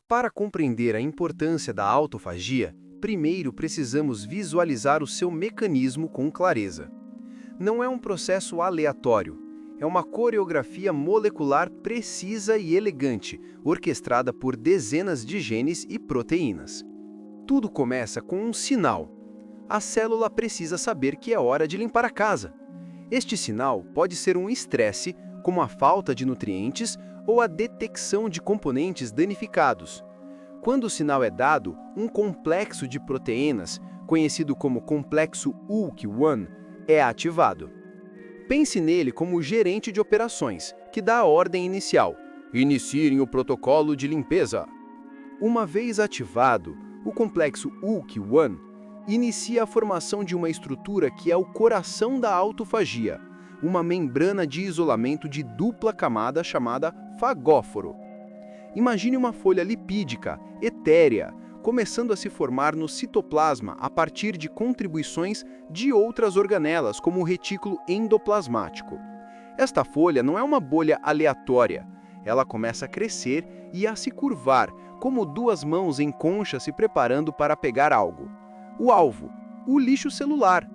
Para compreender a importância da autofagia, primeiro precisamos visualizar o seu mecanismo com clareza. Não é um processo aleatório, é uma coreografia molecular precisa e elegante, orquestrada por dezenas de genes e proteínas. Tudo começa com um sinal. A célula precisa saber que é hora de limpar a casa. Este sinal pode ser um estresse, como a falta de nutrientes ou a detecção de componentes danificados. Quando o sinal é dado, um complexo de proteínas, conhecido como complexo ULK1, é ativado. Pense nele como o gerente de operações, que dá a ordem inicial: iniciem o protocolo de limpeza. Uma vez ativado, o complexo ULK1 inicia a formação de uma estrutura que é o coração da autofagia, uma membrana de isolamento de dupla camada chamada fagóforo. Imagine uma folha lipídica, etérea, começando a se formar no citoplasma a partir de contribuições de outras organelas, como o retículo endoplasmático. Esta folha não é uma bolha aleatória. Ela começa a crescer e a se curvar, como duas mãos em concha se preparando para pegar algo. O alvo, o lixo celular.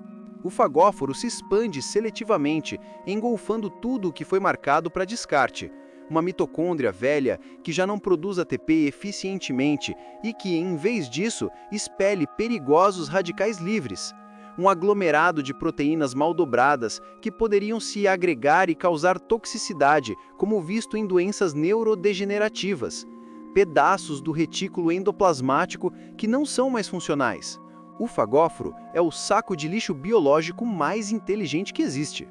O fagóforo se expande seletivamente, engolfando tudo o que foi marcado para descarte. Uma mitocôndria velha que já não produz ATP eficientemente e que, em vez disso, expele perigosos radicais livres. Um aglomerado de proteínas mal dobradas que poderiam se agregar e causar toxicidade, como visto em doenças neurodegenerativas. Pedaços do retículo endoplasmático que não são mais funcionais. O fagóforo é o saco de lixo biológico mais inteligente que existe.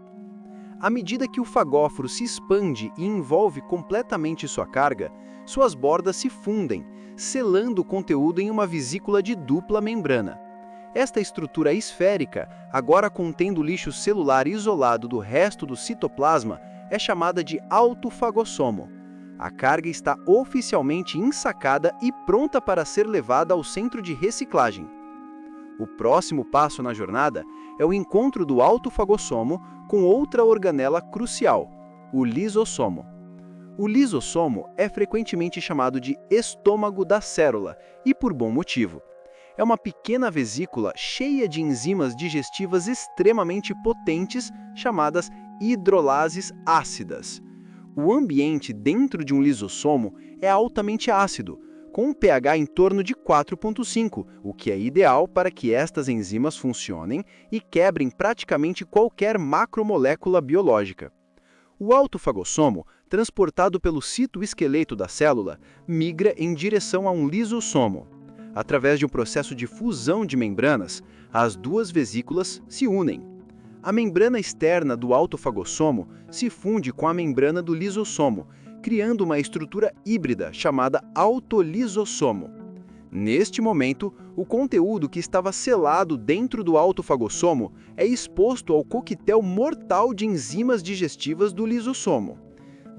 À medida que o fagóforo se expande e envolve completamente sua carga, suas bordas se fundem, selando o conteúdo em uma vesícula de dupla membrana. Esta estrutura esférica, agora contendo lixo celular isolado do resto do citoplasma, é chamada de autofagossomo. A carga está oficialmente ensacada e pronta para ser levada ao centro de reciclagem. O próximo passo na jornada é o encontro do autofagossomo com outra organela crucial, o lisossomo. O lisossomo é frequentemente chamado de estômago da célula, e por bom motivo. É uma pequena vesícula cheia de enzimas digestivas extremamente potentes, chamadas hidrolases ácidas. O ambiente dentro de um lisossomo é altamente ácido, com um pH em torno de 4,5, o que é ideal para que estas enzimas funcionem e quebrem praticamente qualquer macromolécula biológica. O autofagossomo, transportado pelo citoesqueleto da célula, migra em direção a um lisossomo. Através de um processo de fusão de membranas, as duas vesículas se unem. A membrana externa do autofagossomo se funde com a membrana do lisossomo, criando uma estrutura híbrida chamada autolisossomo. Neste momento, o conteúdo que estava selado dentro do autofagossomo é exposto ao coquetel mortal de enzimas digestivas do lisossomo.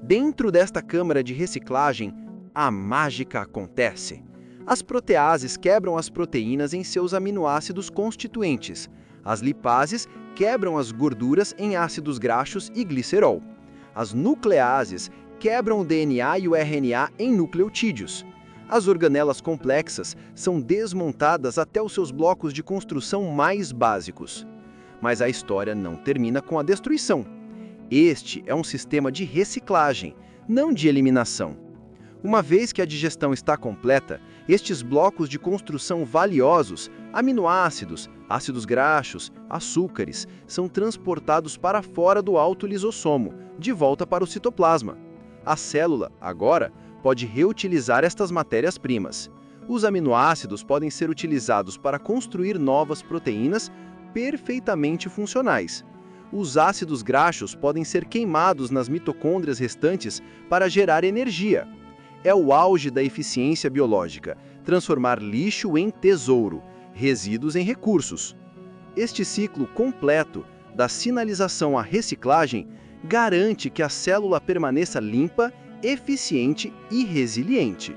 Dentro desta câmara de reciclagem, a mágica acontece. As proteases quebram as proteínas em seus aminoácidos constituintes. As lipases quebram as gorduras em ácidos graxos e glicerol. As nucleases quebram o DNA e o RNA em nucleotídeos. As organelas complexas são desmontadas até os seus blocos de construção mais básicos. Mas a história não termina com a destruição. Este é um sistema de reciclagem, não de eliminação. Uma vez que a digestão está completa, estes blocos de construção valiosos, aminoácidos, ácidos graxos, açúcares, são transportados para fora do autolisossomo, de volta para o citoplasma. A célula, agora, pode reutilizar estas matérias-primas. Os aminoácidos podem ser utilizados para construir novas proteínas perfeitamente funcionais. Os ácidos graxos podem ser queimados nas mitocôndrias restantes para gerar energia. É o auge da eficiência biológica, transformar lixo em tesouro, resíduos em recursos. Este ciclo completo, da sinalização à reciclagem, garante que a célula permaneça limpa, eficiente e resiliente.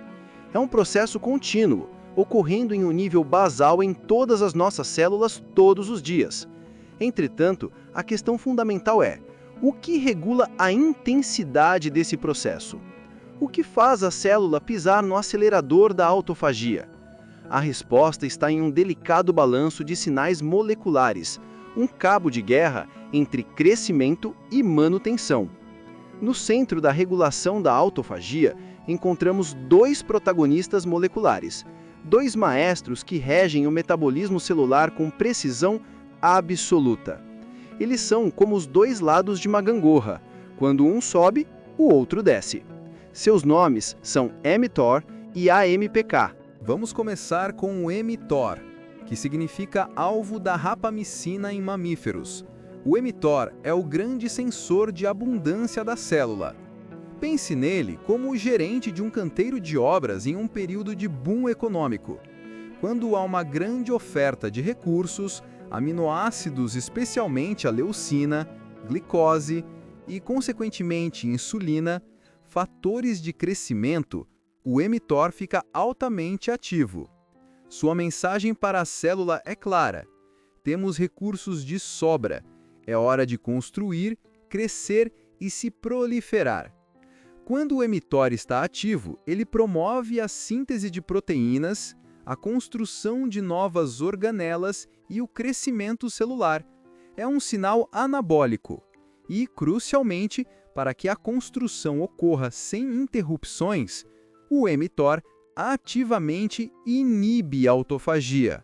É um processo contínuo, ocorrendo em um nível basal em todas as nossas células todos os dias. Entretanto, a questão fundamental é: o que regula a intensidade desse processo? O que faz a célula pisar no acelerador da autofagia? A resposta está em um delicado balanço de sinais moleculares, um cabo de guerra entre crescimento e manutenção. No centro da regulação da autofagia, encontramos dois protagonistas moleculares, dois maestros que regem o metabolismo celular com precisão absoluta. Eles são como os dois lados de uma gangorra. Quando um sobe, o outro desce. Seus nomes são mTOR e AMPK. Vamos começar com o mTOR, que significa alvo da rapamicina em mamíferos. O mTOR é o grande sensor de abundância da célula. Pense nele como o gerente de um canteiro de obras em um período de boom econômico. Quando há uma grande oferta de recursos, aminoácidos, especialmente a leucina, glicose e, consequentemente, insulina, fatores de crescimento, o mTOR fica altamente ativo. Sua mensagem para a célula é clara: temos recursos de sobra, é hora de construir, crescer e se proliferar. Quando o mTOR está ativo, ele promove a síntese de proteínas, a construção de novas organelas e o crescimento celular. É um sinal anabólico e, crucialmente, para que a construção ocorra sem interrupções, o mTOR ativamente inibe a autofagia.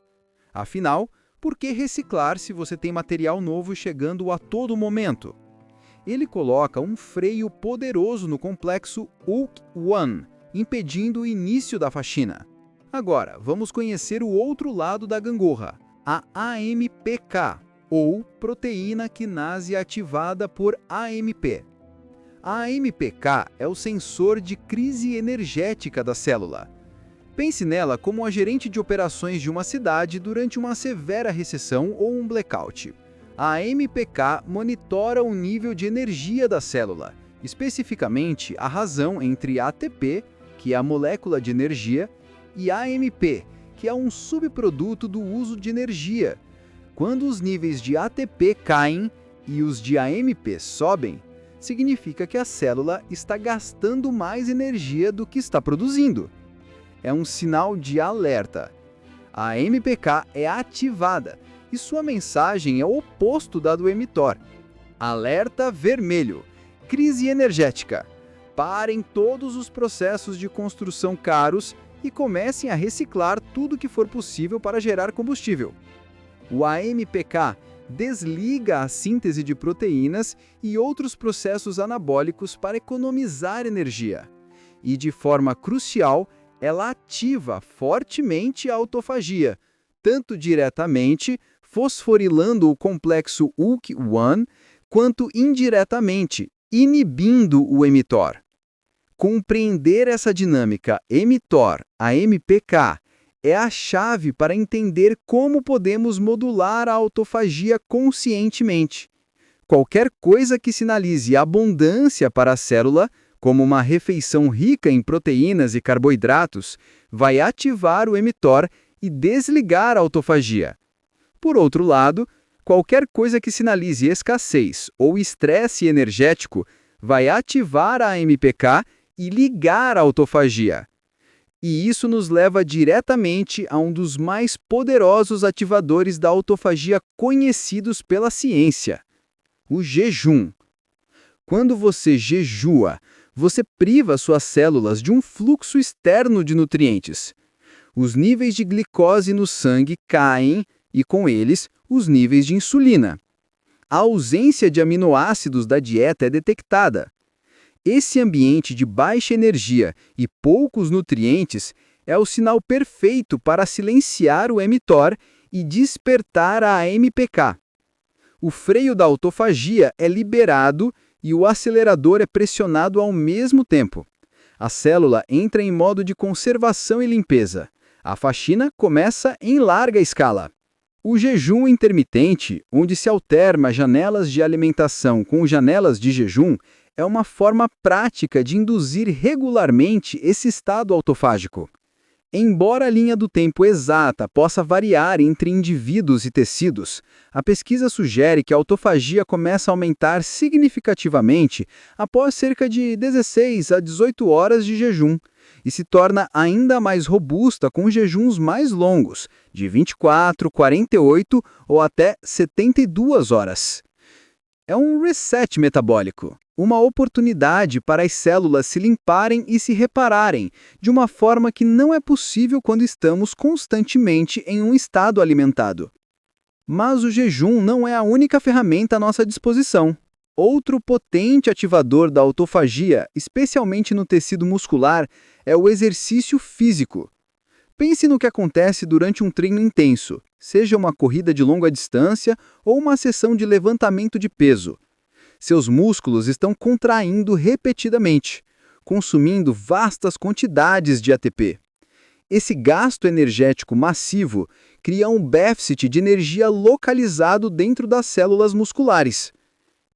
Afinal, por que reciclar se você tem material novo chegando a todo momento? Ele coloca um freio poderoso no complexo ULK1, impedindo o início da faxina. Agora, vamos conhecer o outro lado da gangorra, a AMPK, ou proteína quinase ativada por AMP. A AMPK é o sensor de crise energética da célula. Pense nela como a gerente de operações de uma cidade durante uma severa recessão ou um blackout. A AMPK monitora o nível de energia da célula, especificamente a razão entre ATP, que é a molécula de energia, e AMP, que é um subproduto do uso de energia. Quando os níveis de ATP caem e os de AMP sobem, significa que a célula está gastando mais energia do que está produzindo. É um sinal de alerta. A AMPK é ativada e sua mensagem é o oposto da do mTOR. Alerta vermelho. Crise energética. Parem todos os processos de construção caros e comecem a reciclar tudo que for possível para gerar combustível. O AMPK desliga a síntese de proteínas e outros processos anabólicos para economizar energia. E, de forma crucial, ela ativa fortemente a autofagia, tanto diretamente, fosforilando o complexo ULK1, quanto indiretamente, inibindo o mTOR. Compreender essa dinâmica mTOR-AMPK é a chave para entender como podemos modular a autofagia conscientemente. Qualquer coisa que sinalize abundância para a célula, como uma refeição rica em proteínas e carboidratos, vai ativar o mTOR e desligar a autofagia. Por outro lado, qualquer coisa que sinalize escassez ou estresse energético vai ativar a AMPK e ligar a autofagia. E isso nos leva diretamente a um dos mais poderosos ativadores da autofagia conhecidos pela ciência: o jejum. Quando você jejua, você priva suas células de um fluxo externo de nutrientes. Os níveis de glicose no sangue caem e, com eles, os níveis de insulina. A ausência de aminoácidos da dieta é detectada. Esse ambiente de baixa energia e poucos nutrientes é o sinal perfeito para silenciar o mTOR e despertar a AMPK. O freio da autofagia é liberado e o acelerador é pressionado ao mesmo tempo. A célula entra em modo de conservação e limpeza. A faxina começa em larga escala. O jejum intermitente, onde se alterna janelas de alimentação com janelas de jejum, é uma forma prática de induzir regularmente esse estado autofágico. Embora a linha do tempo exata possa variar entre indivíduos e tecidos, a pesquisa sugere que a autofagia começa a aumentar significativamente após cerca de 16 a 18 horas de jejum e se torna ainda mais robusta com jejuns mais longos, de 24, 48 ou até 72 horas. É um reset metabólico, uma oportunidade para as células se limparem e se repararem, de uma forma que não é possível quando estamos constantemente em um estado alimentado. Mas o jejum não é a única ferramenta à nossa disposição. Outro potente ativador da autofagia, especialmente no tecido muscular, é o exercício físico. Pense no que acontece durante um treino intenso, seja uma corrida de longa distância ou uma sessão de levantamento de peso. Seus músculos estão contraindo repetidamente, consumindo vastas quantidades de ATP. Esse gasto energético massivo cria um déficit de energia localizado dentro das células musculares.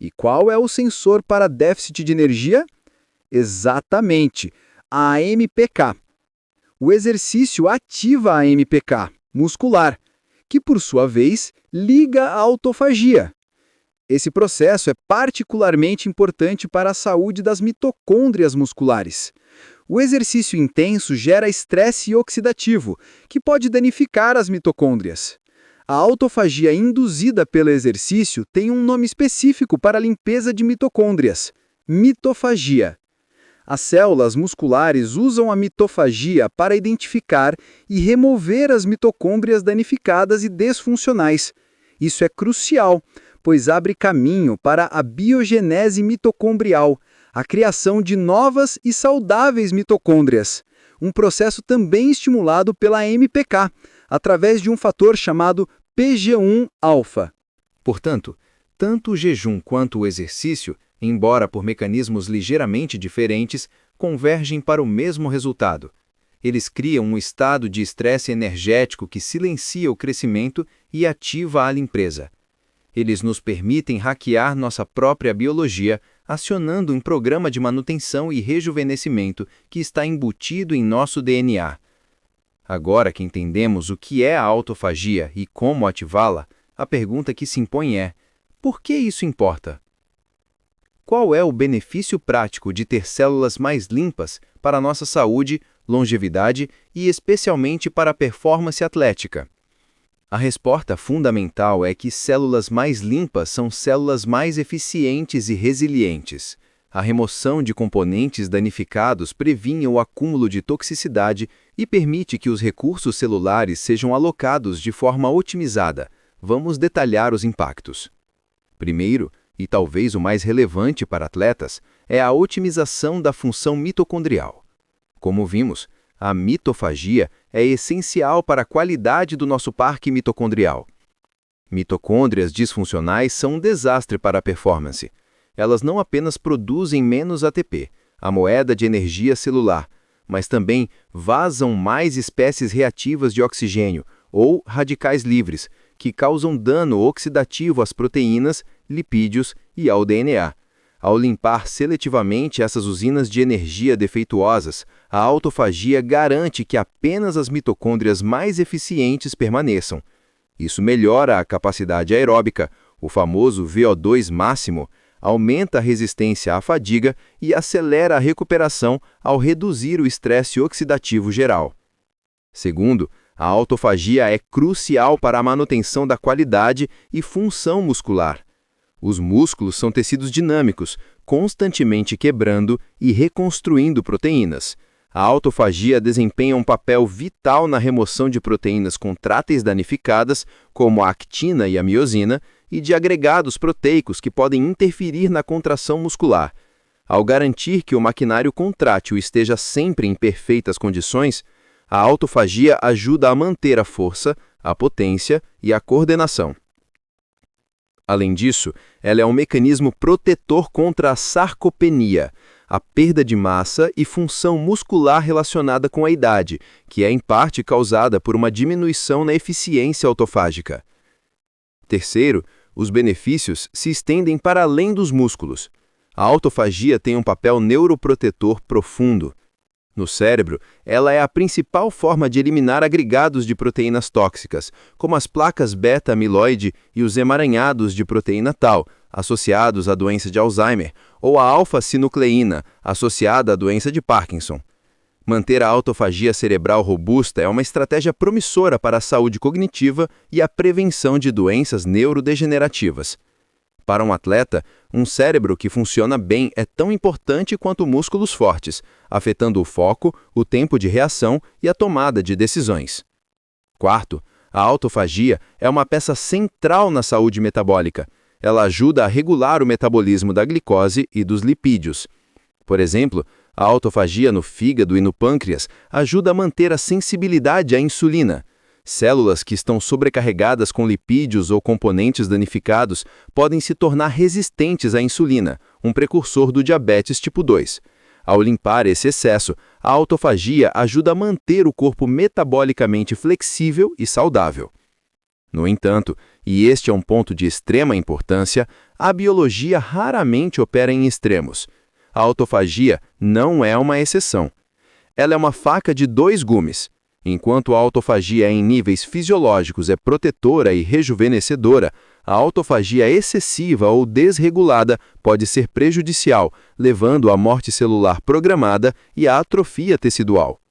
E qual é o sensor para déficit de energia? Exatamente, a AMPK. O exercício ativa a AMPK muscular, que por sua vez liga à autofagia. Esse processo é particularmente importante para a saúde das mitocôndrias musculares. O exercício intenso gera estresse oxidativo, que pode danificar as mitocôndrias. A autofagia induzida pelo exercício tem um nome específico para a limpeza de mitocôndrias: mitofagia. As células musculares usam a mitofagia para identificar e remover as mitocôndrias danificadas e desfuncionais. Isso é crucial, pois abre caminho para a biogenese mitocondrial, a criação de novas e saudáveis mitocôndrias, um processo também estimulado pela AMPK, através de um fator chamado PG1-alfa. Portanto, tanto o jejum quanto o exercício, embora por mecanismos ligeiramente diferentes, convergem para o mesmo resultado. Eles criam um estado de estresse energético que silencia o crescimento e ativa a limpeza. Eles nos permitem hackear nossa própria biologia, acionando um programa de manutenção e rejuvenescimento que está embutido em nosso DNA. Agora que entendemos o que é a autofagia e como ativá-la, a pergunta que se impõe é: por que isso importa? Qual é o benefício prático de ter células mais limpas para a nossa saúde, longevidade e especialmente para a performance atlética? A resposta fundamental é que células mais limpas são células mais eficientes e resilientes. A remoção de componentes danificados previne o acúmulo de toxicidade e permite que os recursos celulares sejam alocados de forma otimizada. Vamos detalhar os impactos. Primeiro, e talvez o mais relevante para atletas, é a otimização da função mitocondrial. Como vimos, a mitofagia é essencial para a qualidade do nosso parque mitocondrial. Mitocôndrias disfuncionais são um desastre para a performance. Elas não apenas produzem menos ATP, a moeda de energia celular, mas também vazam mais espécies reativas de oxigênio, ou radicais livres, que causam dano oxidativo às proteínas, lipídios e ao DNA. Ao limpar seletivamente essas usinas de energia defeituosas, a autofagia garante que apenas as mitocôndrias mais eficientes permaneçam. Isso melhora a capacidade aeróbica, o famoso VO2 máximo, aumenta a resistência à fadiga e acelera a recuperação ao reduzir o estresse oxidativo geral. Segundo, a autofagia é crucial para a manutenção da qualidade e função muscular. Os músculos são tecidos dinâmicos, constantemente quebrando e reconstruindo proteínas. A autofagia desempenha um papel vital na remoção de proteínas contráteis danificadas, como a actina e a miosina, e de agregados proteicos que podem interferir na contração muscular. Ao garantir que o maquinário contrátil esteja sempre em perfeitas condições, a autofagia ajuda a manter a força, a potência e a coordenação. Além disso, ela é um mecanismo protetor contra a sarcopenia, a perda de massa e função muscular relacionada com a idade, que é em parte causada por uma diminuição na eficiência autofágica. Terceiro, os benefícios se estendem para além dos músculos. A autofagia tem um papel neuroprotetor profundo. No cérebro, ela é a principal forma de eliminar agregados de proteínas tóxicas, como as placas beta-amiloide e os emaranhados de proteína tau, associados à doença de Alzheimer, ou a alfa-sinucleína, associada à doença de Parkinson. Manter a autofagia cerebral robusta é uma estratégia promissora para a saúde cognitiva e a prevenção de doenças neurodegenerativas. Para um atleta, um cérebro que funciona bem é tão importante quanto músculos fortes, afetando o foco, o tempo de reação e a tomada de decisões. Quarto, a autofagia é uma peça central na saúde metabólica. Ela ajuda a regular o metabolismo da glicose e dos lipídios. Por exemplo, a autofagia no fígado e no pâncreas ajuda a manter a sensibilidade à insulina. Células que estão sobrecarregadas com lipídios ou componentes danificados podem se tornar resistentes à insulina, um precursor do diabetes tipo 2. Ao limpar esse excesso, a autofagia ajuda a manter o corpo metabolicamente flexível e saudável. No entanto, e este é um ponto de extrema importância, a biologia raramente opera em extremos. A autofagia não é uma exceção. Ela é uma faca de dois gumes. Enquanto a autofagia em níveis fisiológicos é protetora e rejuvenescedora, a autofagia excessiva ou desregulada pode ser prejudicial, levando à morte celular programada e à atrofia tecidual.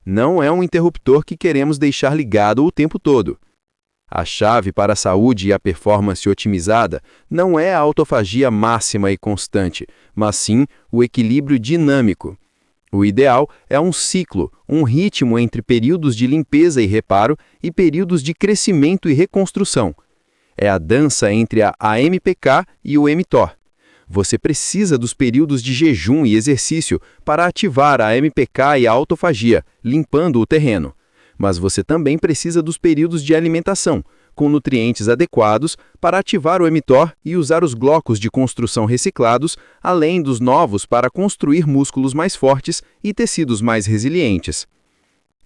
Não é um interruptor que queremos deixar ligado o tempo todo. A chave para a saúde e a performance otimizada não é a autofagia máxima e constante, mas sim o equilíbrio dinâmico. O ideal é um ciclo, um ritmo entre períodos de limpeza e reparo e períodos de crescimento e reconstrução. É a dança entre a AMPK e o mTOR. Você precisa dos períodos de jejum e exercício para ativar a AMPK e a autofagia, limpando o terreno. Mas você também precisa dos períodos de alimentação, com nutrientes adequados para ativar o mTOR e usar os blocos de construção reciclados, além dos novos para construir músculos mais fortes e tecidos mais resilientes.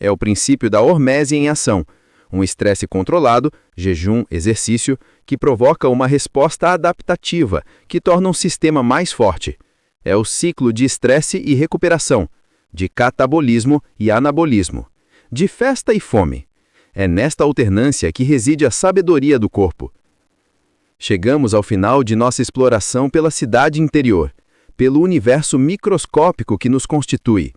É o princípio da hormese em ação, um estresse controlado, jejum, exercício, que provoca uma resposta adaptativa, que torna um sistema mais forte. É o ciclo de estresse e recuperação, de catabolismo e anabolismo, de festa e fome. É nesta alternância que reside a sabedoria do corpo. Chegamos ao final de nossa exploração pela cidade interior, pelo universo microscópico que nos constitui.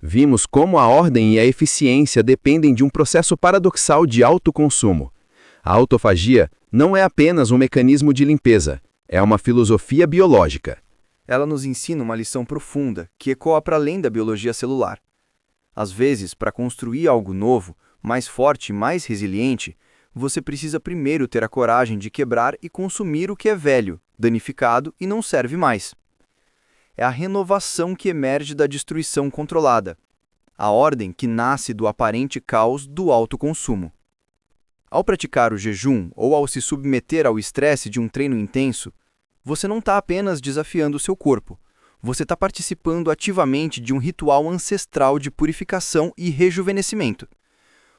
Vimos como a ordem e a eficiência dependem de um processo paradoxal de autoconsumo. A autofagia não é apenas um mecanismo de limpeza, é uma filosofia biológica. Ela nos ensina uma lição profunda que ecoa para além da biologia celular. Às vezes, para construir algo novo, mais forte e mais resiliente, você precisa primeiro ter a coragem de quebrar e consumir o que é velho, danificado e não serve mais. É a renovação que emerge da destruição controlada, a ordem que nasce do aparente caos do autoconsumo. Ao praticar o jejum ou ao se submeter ao estresse de um treino intenso, você não está apenas desafiando o seu corpo, você está participando ativamente de um ritual ancestral de purificação e rejuvenescimento.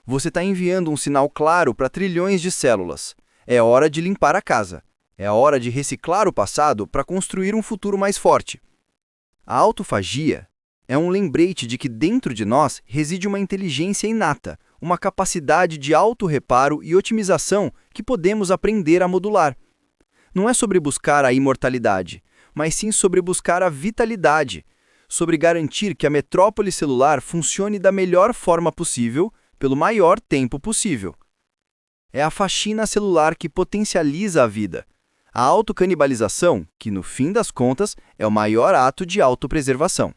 Você está enviando um sinal claro para trilhões de células. É hora de limpar a casa. É hora de reciclar o passado para construir um futuro mais forte. A autofagia é um lembrete de que dentro de nós reside uma inteligência inata, uma capacidade de autorreparo e otimização que podemos aprender a modular. Não é sobre buscar a imortalidade, mas sim sobre buscar a vitalidade, sobre garantir que a metrópole celular funcione da melhor forma possível, pelo maior tempo possível. É a faxina celular que potencializa a vida. A autocanibalização, que no fim das contas é o maior ato de autopreservação.